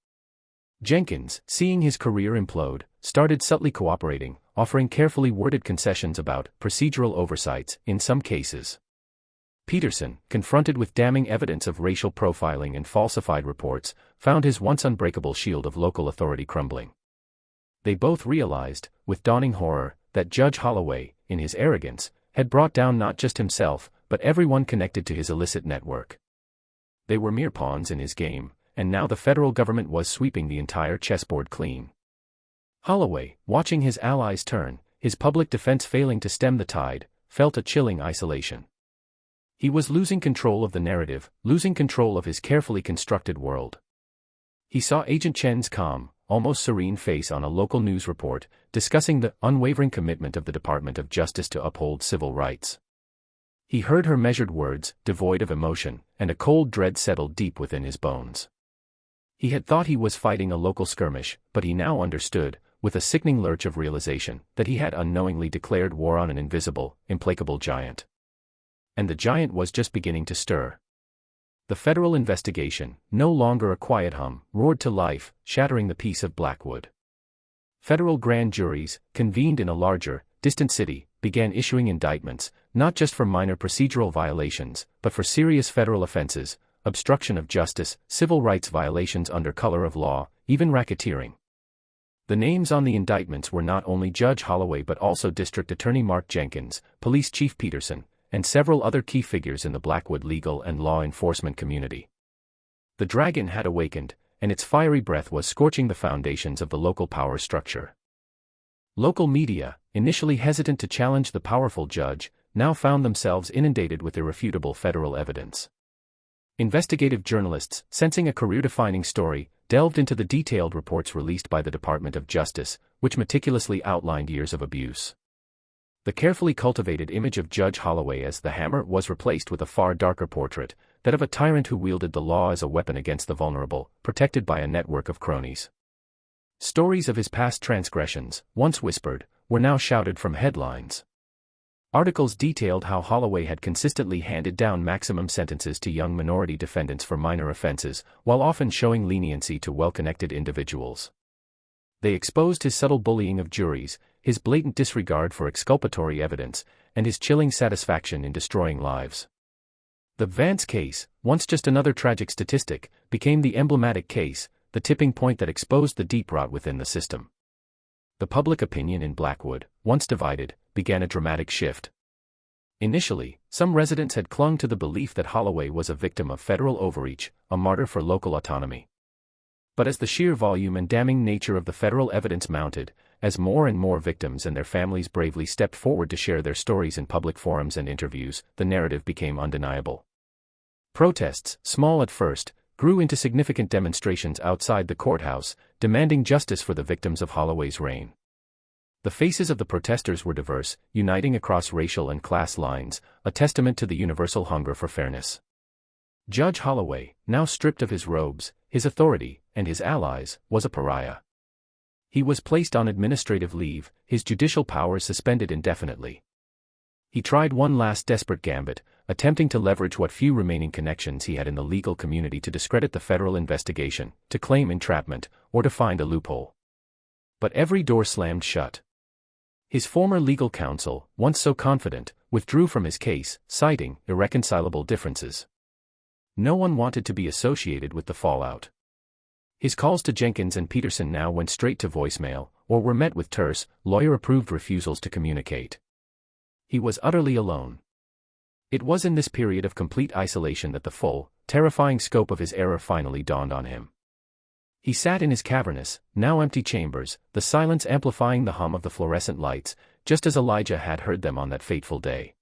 Jenkins, seeing his career implode, started subtly cooperating, offering carefully worded concessions about procedural oversights in some cases. Peterson, confronted with damning evidence of racial profiling and falsified reports, found his once unbreakable shield of local authority crumbling. They both realized, with dawning horror, that Judge Holloway, in his arrogance, had brought down not just himself, but everyone connected to his illicit network. They were mere pawns in his game, and now the federal government was sweeping the entire chessboard clean. Holloway, watching his allies turn, his public defense failing to stem the tide, felt a chilling isolation. He was losing control of the narrative, losing control of his carefully constructed world. He saw Agent Chen's calm, almost serene face on a local news report, discussing the unwavering commitment of the Department of Justice to uphold civil rights. He heard her measured words, devoid of emotion, and a cold dread settled deep within his bones. He had thought he was fighting a local skirmish, but he now understood, with a sickening lurch of realization, that he had unknowingly declared war on an invisible, implacable giant. And the giant was just beginning to stir. The federal investigation, no longer a quiet hum, roared to life, shattering the peace of Blackwood. Federal grand juries, convened in a larger, distant city, began issuing indictments, not just for minor procedural violations, but for serious federal offenses: obstruction of justice, civil rights violations under color of law, even racketeering. The names on the indictments were not only Judge Holloway but also District Attorney Mark Jenkins, Police Chief Peterson, and several other key figures in the Blackwood legal and law enforcement community. The dragon had awakened, and its fiery breath was scorching the foundations of the local power structure. Local media, initially hesitant to challenge the powerful judge, now found themselves inundated with irrefutable federal evidence. Investigative journalists, sensing a career-defining story, delved into the detailed reports released by the Department of Justice, which meticulously outlined years of abuse. The carefully cultivated image of Judge Holloway as the hammer was replaced with a far darker portrait, that of a tyrant who wielded the law as a weapon against the vulnerable, protected by a network of cronies. Stories of his past transgressions, once whispered, were now shouted from headlines. Articles detailed how Holloway had consistently handed down maximum sentences to young minority defendants for minor offenses, while often showing leniency to well-connected individuals. They exposed his subtle bullying of juries, his blatant disregard for exculpatory evidence, and his chilling satisfaction in destroying lives. The Vance case, once just another tragic statistic, became the emblematic case, the tipping point that exposed the deep rot within the system. The public opinion in Blackwood, once divided, began a dramatic shift. Initially, some residents had clung to the belief that Holloway was a victim of federal overreach, a martyr for local autonomy. But as the sheer volume and damning nature of the federal evidence mounted, as more and more victims and their families bravely stepped forward to share their stories in public forums and interviews, the narrative became undeniable. Protests, small at first, grew into significant demonstrations outside the courthouse, demanding justice for the victims of Holloway's reign. The faces of the protesters were diverse, uniting across racial and class lines, a testament to the universal hunger for fairness. Judge Holloway, now stripped of his robes, his authority, and his allies, was a pariah. He was placed on administrative leave, his judicial powers suspended indefinitely. He tried one last desperate gambit, attempting to leverage what few remaining connections he had in the legal community to discredit the federal investigation, to claim entrapment, or to find a loophole. But every door slammed shut. His former legal counsel, once so confident, withdrew from his case, citing irreconcilable differences. No one wanted to be associated with the fallout. His calls to Jenkins and Peterson now went straight to voicemail, or were met with terse, lawyer-approved refusals to communicate. He was utterly alone. It was in this period of complete isolation that the full, terrifying scope of his error finally dawned on him. He sat in his cavernous, now empty chambers, the silence amplifying the hum of the fluorescent lights, just as Elijah had heard them on that fateful day.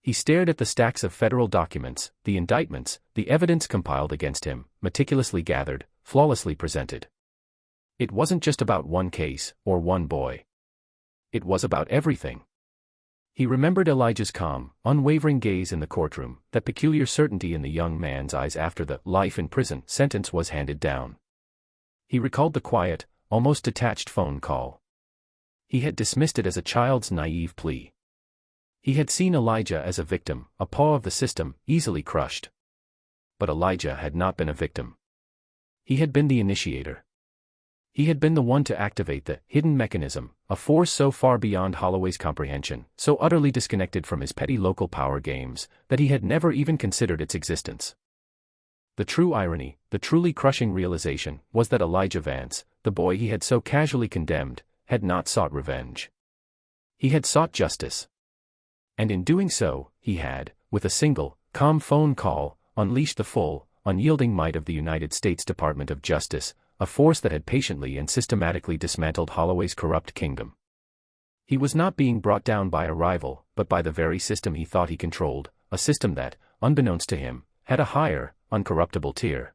He stared at the stacks of federal documents, the indictments, the evidence compiled against him, meticulously gathered, flawlessly presented. It wasn't just about one case, or one boy. It was about everything. He remembered Elijah's calm, unwavering gaze in the courtroom, that peculiar certainty in the young man's eyes after the life in prison sentence was handed down. He recalled the quiet, almost detached phone call. He had dismissed it as a child's naive plea. He had seen Elijah as a victim, a pawn of the system, easily crushed. But Elijah had not been a victim. He had been the initiator. He had been the one to activate the hidden mechanism, a force so far beyond Holloway's comprehension, so utterly disconnected from his petty local power games, that he had never even considered its existence. The true irony, the truly crushing realization, was that Elijah Vance, the boy he had so casually condemned, had not sought revenge. He had sought justice. And in doing so, he had, with a single, calm phone call, unleashed the full, unyielding might of the United States Department of Justice, a force that had patiently and systematically dismantled Holloway's corrupt kingdom. He was not being brought down by a rival, but by the very system he thought he controlled, a system that, unbeknownst to him, had a higher, uncorruptible tier.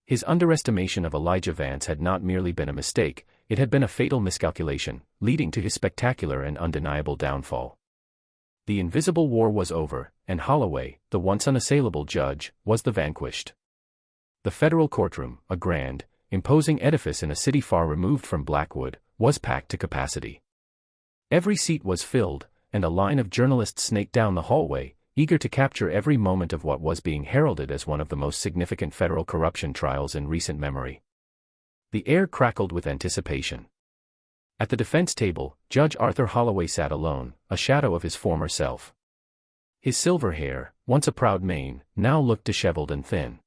His underestimation of Elijah Vance had not merely been a mistake, it had been a fatal miscalculation, leading to his spectacular and undeniable downfall. The invisible war was over, and Holloway, the once unassailable judge, was the vanquished. The federal courtroom, a grand, imposing edifice in a city far removed from Blackwood, was packed to capacity. Every seat was filled, and a line of journalists snaked down the hallway, eager to capture every moment of what was being heralded as one of the most significant federal corruption trials in recent memory. The air crackled with anticipation. At the defense table, Judge Arthur Holloway sat alone, a shadow of his former self. His silver hair, once a proud mane, now looked disheveled and thin.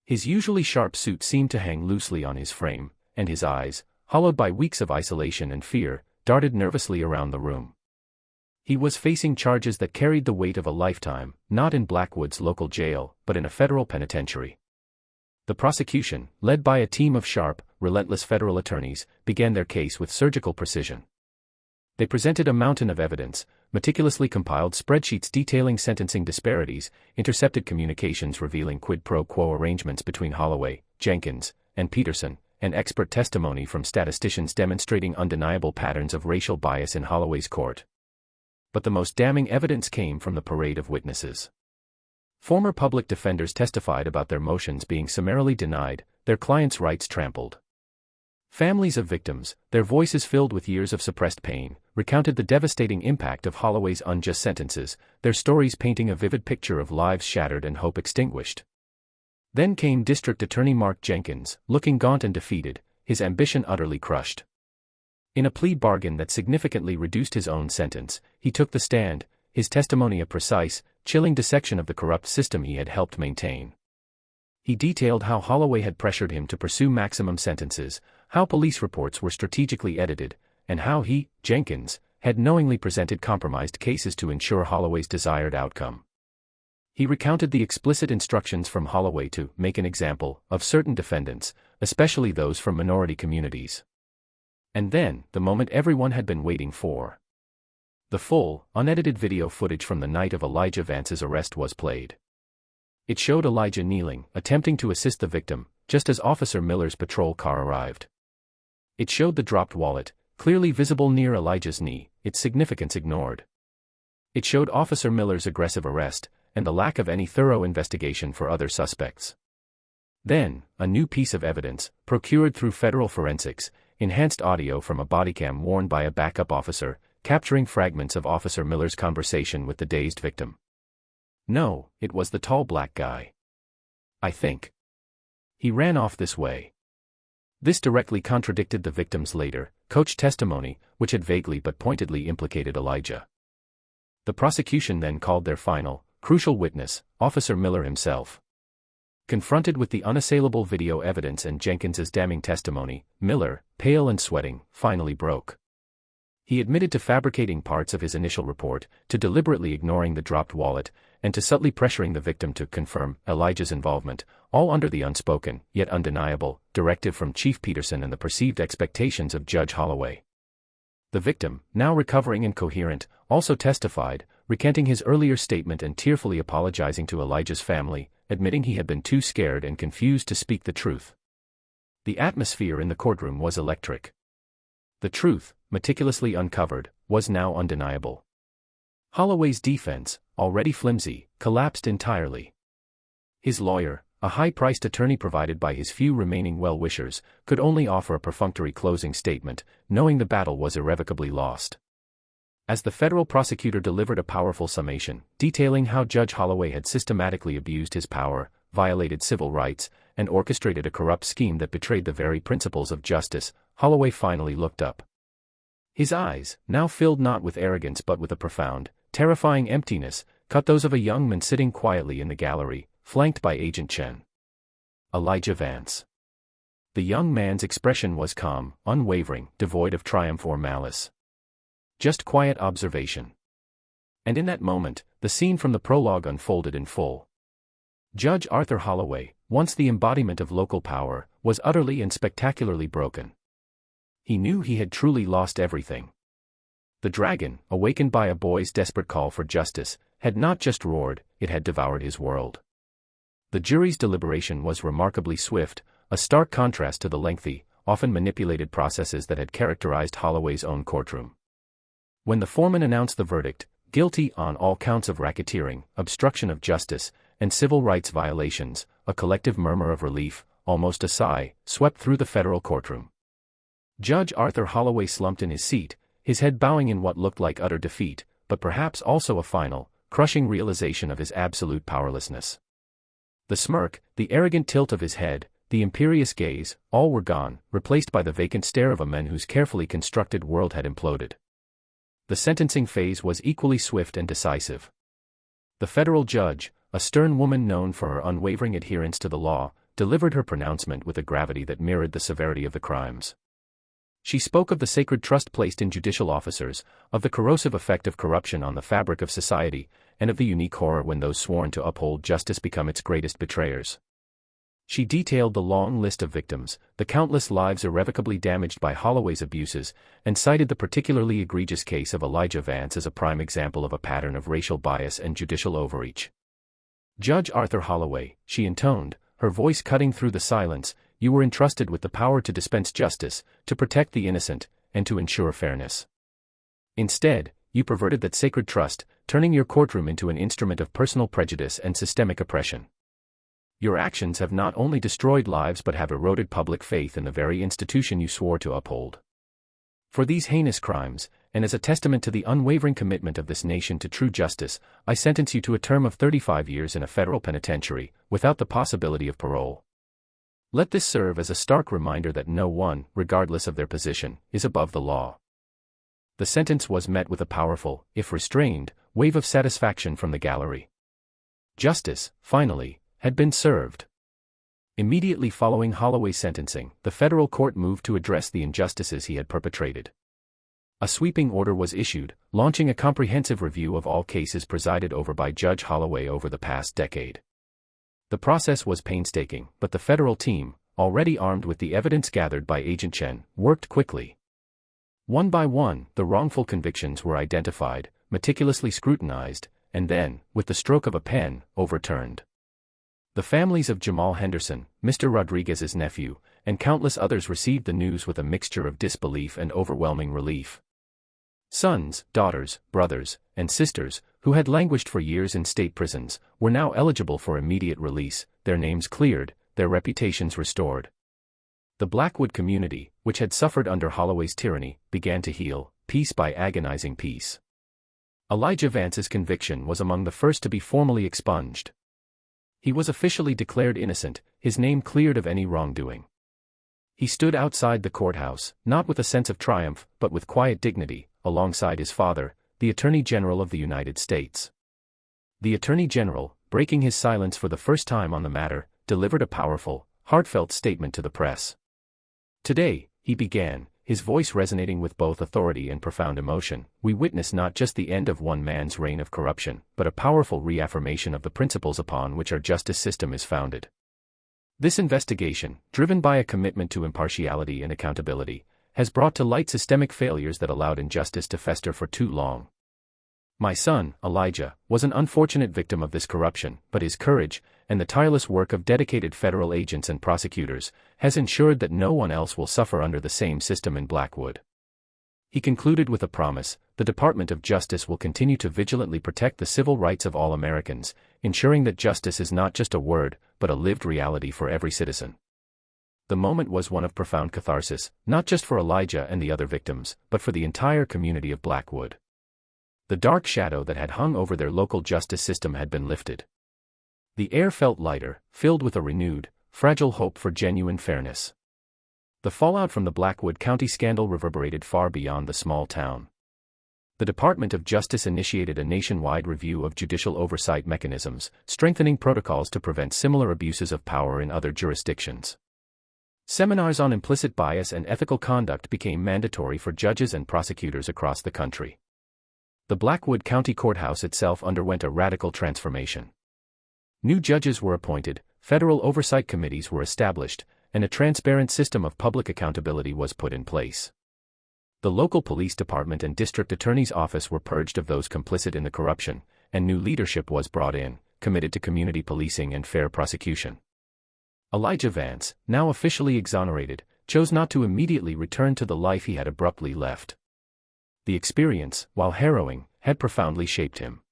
His usually sharp suit seemed to hang loosely on his frame, and his eyes, hollowed by weeks of isolation and fear, darted nervously around the room. He was facing charges that carried the weight of a lifetime, not in Blackwood's local jail, but in a federal penitentiary. The prosecution, led by a team of sharp, relentless federal attorneys, began their case with surgical precision. They presented a mountain of evidence, meticulously compiled spreadsheets detailing sentencing disparities, intercepted communications revealing quid pro quo arrangements between Holloway, Jenkins, and Peterson, and expert testimony from statisticians demonstrating undeniable patterns of racial bias in Holloway's court. But the most damning evidence came from the parade of witnesses. Former public defenders testified about their motions being summarily denied, their clients' rights trampled. Families of victims, their voices filled with years of suppressed pain, recounted the devastating impact of Holloway's unjust sentences, their stories painting a vivid picture of lives shattered and hope extinguished. Then came District Attorney Mark Jenkins, looking gaunt and defeated, his ambition utterly crushed. In a plea bargain that significantly reduced his own sentence, he took the stand, his testimony a precise, chilling dissection of the corrupt system he had helped maintain. He detailed how Holloway had pressured him to pursue maximum sentences, how police reports were strategically edited, and how he, Jenkins, had knowingly presented compromised cases to ensure Holloway's desired outcome. He recounted the explicit instructions from Holloway to make an example of certain defendants, especially those from minority communities. And then, the moment everyone had been waiting for. The full, unedited video footage from the night of Elijah Vance's arrest was played. It showed Elijah kneeling, attempting to assist the victim, just as Officer Miller's patrol car arrived. It showed the dropped wallet, clearly visible near Elijah's knee, its significance ignored. It showed Officer Miller's aggressive arrest, and the lack of any thorough investigation for other suspects. Then, a new piece of evidence, procured through federal forensics, enhanced audio from a bodycam worn by a backup officer, capturing fragments of Officer Miller's conversation with the dazed victim. No, it was the tall black guy. I think he ran off this way. This directly contradicted the victim's later, coach testimony, which had vaguely but pointedly implicated Elijah. The prosecution then called their final, crucial witness, Officer Miller himself. Confronted with the unassailable video evidence and Jenkins's damning testimony, Miller, pale and sweating, finally broke. He admitted to fabricating parts of his initial report, to deliberately ignoring the dropped wallet, and to subtly pressuring the victim to confirm Elijah's involvement, all under the unspoken, yet undeniable, directive from Chief Peterson and the perceived expectations of Judge Holloway. The victim, now recovering and coherent, also testified, recanting his earlier statement and tearfully apologizing to Elijah's family, admitting he had been too scared and confused to speak the truth. The atmosphere in the courtroom was electric. The truth, meticulously uncovered, was now undeniable. Holloway's defense, already flimsy, collapsed entirely. His lawyer, a high-priced attorney provided by his few remaining well-wishers, could only offer a perfunctory closing statement, knowing the battle was irrevocably lost. As the federal prosecutor delivered a powerful summation, detailing how Judge Holloway had systematically abused his power, violated civil rights, and orchestrated a corrupt scheme that betrayed the very principles of justice, Holloway finally looked up. His eyes, now filled not with arrogance but with a profound, terrifying emptiness, caught those of a young man sitting quietly in the gallery, flanked by Agent Chen. Elijah Vance. The young man's expression was calm, unwavering, devoid of triumph or malice. Just quiet observation. And in that moment, the scene from the prologue unfolded in full. Judge Arthur Holloway, once the embodiment of local power, was utterly and spectacularly broken. He knew he had truly lost everything. The dragon, awakened by a boy's desperate call for justice, had not just roared, it had devoured his world. The jury's deliberation was remarkably swift, a stark contrast to the lengthy, often manipulated processes that had characterized Holloway's own courtroom. When the foreman announced the verdict, guilty on all counts of racketeering, obstruction of justice, and civil rights violations, a collective murmur of relief, almost a sigh, swept through the federal courtroom. Judge Arthur Holloway slumped in his seat, his head bowing in what looked like utter defeat, but perhaps also a final, crushing realization of his absolute powerlessness. The smirk, the arrogant tilt of his head, the imperious gaze, all were gone, replaced by the vacant stare of a man whose carefully constructed world had imploded. The sentencing phase was equally swift and decisive. The federal judge, a stern woman known for her unwavering adherence to the law, delivered her pronouncement with a gravity that mirrored the severity of the crimes. She spoke of the sacred trust placed in judicial officers, of the corrosive effect of corruption on the fabric of society, and of the unique horror when those sworn to uphold justice become its greatest betrayers. She detailed the long list of victims, the countless lives irrevocably damaged by Holloway's abuses, and cited the particularly egregious case of Elijah Vance as a prime example of a pattern of racial bias and judicial overreach. Judge Arthur Holloway, she intoned, her voice cutting through the silence, you were entrusted with the power to dispense justice, to protect the innocent, and to ensure fairness. Instead, you perverted that sacred trust, turning your courtroom into an instrument of personal prejudice and systemic oppression. Your actions have not only destroyed lives but have eroded public faith in the very institution you swore to uphold. For these heinous crimes, and as a testament to the unwavering commitment of this nation to true justice, I sentence you to a term of 35 years in a federal penitentiary, without the possibility of parole. Let this serve as a stark reminder that no one, regardless of their position, is above the law. The sentence was met with a powerful, if restrained, wave of satisfaction from the gallery. Justice, finally, had been served. Immediately following Holloway's sentencing, the federal court moved to address the injustices he had perpetrated. A sweeping order was issued, launching a comprehensive review of all cases presided over by Judge Holloway over the past decade. The process was painstaking, but the federal team, already armed with the evidence gathered by Agent Chen, worked quickly. One by one, the wrongful convictions were identified, meticulously scrutinized, and then, with the stroke of a pen, overturned. The families of Jamal Henderson, Mr. Rodriguez's nephew, and countless others received the news with a mixture of disbelief and overwhelming relief. Sons, daughters, brothers, and sisters, who had languished for years in state prisons, were now eligible for immediate release, their names cleared, their reputations restored. The Blackwood community, which had suffered under Holloway's tyranny, began to heal, piece by agonizing piece. Elijah Vance's conviction was among the first to be formally expunged. He was officially declared innocent, his name cleared of any wrongdoing. He stood outside the courthouse, not with a sense of triumph, but with quiet dignity, alongside his father, the Attorney General of the United States. The Attorney General, breaking his silence for the first time on the matter, delivered a powerful, heartfelt statement to the press. "Today," he began, his voice resonating with both authority and profound emotion, "we witness not just the end of one man's reign of corruption, but a powerful reaffirmation of the principles upon which our justice system is founded. This investigation, driven by a commitment to impartiality and accountability, has brought to light systemic failures that allowed injustice to fester for too long. My son, Elijah, was an unfortunate victim of this corruption, but his courage, and the tireless work of dedicated federal agents and prosecutors, has ensured that no one else will suffer under the same system in Blackwood." He concluded with a promise: "The Department of Justice will continue to vigilantly protect the civil rights of all Americans, ensuring that justice is not just a word, but a lived reality for every citizen." The moment was one of profound catharsis, not just for Elijah and the other victims, but for the entire community of Blackwood. The dark shadow that had hung over their local justice system had been lifted. The air felt lighter, filled with a renewed, fragile hope for genuine fairness. The fallout from the Blackwood County scandal reverberated far beyond the small town. The Department of Justice initiated a nationwide review of judicial oversight mechanisms, strengthening protocols to prevent similar abuses of power in other jurisdictions. Seminars on implicit bias and ethical conduct became mandatory for judges and prosecutors across the country. The Blackwood County Courthouse itself underwent a radical transformation. New judges were appointed, federal oversight committees were established, and a transparent system of public accountability was put in place. The local police department and district attorney's office were purged of those complicit in the corruption, and new leadership was brought in, committed to community policing and fair prosecution. Elijah Vance, now officially exonerated, chose not to immediately return to the life he had abruptly left. The experience, while harrowing, had profoundly shaped him.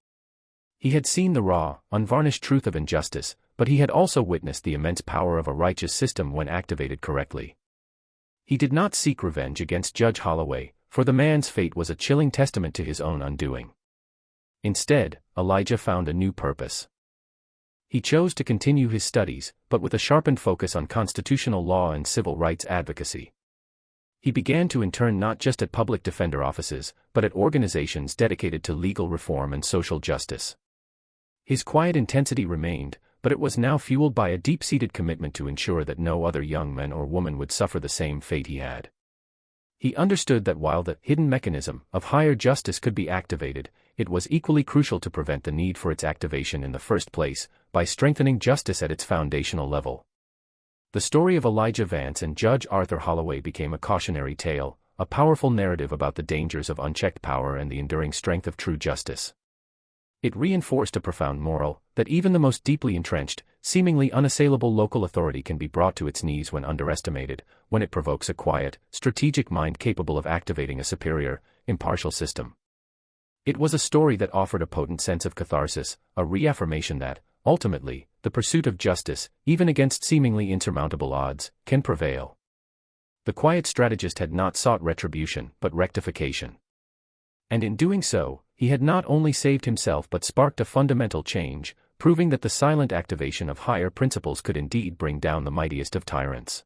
He had seen the raw, unvarnished truth of injustice, but he had also witnessed the immense power of a righteous system when activated correctly. He did not seek revenge against Judge Holloway, for the man's fate was a chilling testament to his own undoing. Instead, Elijah found a new purpose. He chose to continue his studies, but with a sharpened focus on constitutional law and civil rights advocacy. He began to intern not just at public defender offices, but at organizations dedicated to legal reform and social justice. His quiet intensity remained, but it was now fueled by a deep-seated commitment to ensure that no other young man or woman would suffer the same fate he had. He understood that while the hidden mechanism of higher justice could be activated, it was equally crucial to prevent the need for its activation in the first place, by strengthening justice at its foundational level. The story of Elijah Vance and Judge Arthur Holloway became a cautionary tale, a powerful narrative about the dangers of unchecked power and the enduring strength of true justice. It reinforced a profound moral, that even the most deeply entrenched, seemingly unassailable local authority can be brought to its knees when underestimated, when it provokes a quiet, strategic mind capable of activating a superior, impartial system. It was a story that offered a potent sense of catharsis, a reaffirmation that, ultimately, the pursuit of justice, even against seemingly insurmountable odds, can prevail. The quiet strategist had not sought retribution, but rectification. And in doing so, he had not only saved himself but sparked a fundamental change, proving that the silent activation of higher principles could indeed bring down the mightiest of tyrants.